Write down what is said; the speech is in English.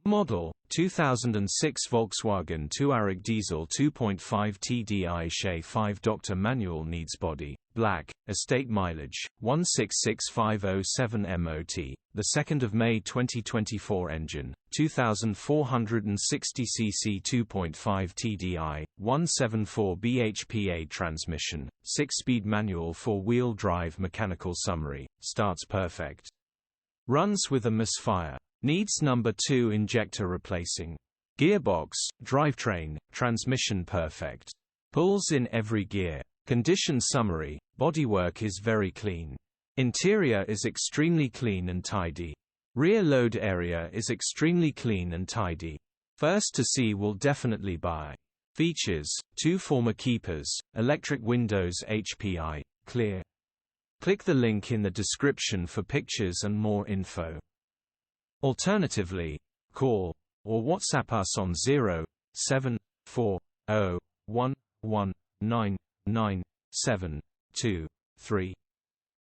Model 2006 Volkswagen Touareg diesel 2.5 TDI Shay 5 Dr. Manual needs body black, estate mileage 166507 MOT, the 2nd of May 2024 engine 2460 cc 2.5 TDI 174 bhpa transmission 6-speed manual 4-wheel drive mechanical summary starts perfect, runs with a misfire. Needs number 2 injector replacing. Gearbox, drivetrain, transmission perfect. Pulls in every gear. Condition summary, bodywork is very clean. Interior is extremely clean and tidy. Rear load area is extremely clean and tidy. First to see will definitely buy. Features, 2 former keepers, electric windows HPI, clear. Click the link in the description for pictures and more info. Alternatively, call or WhatsApp us on 07401199723.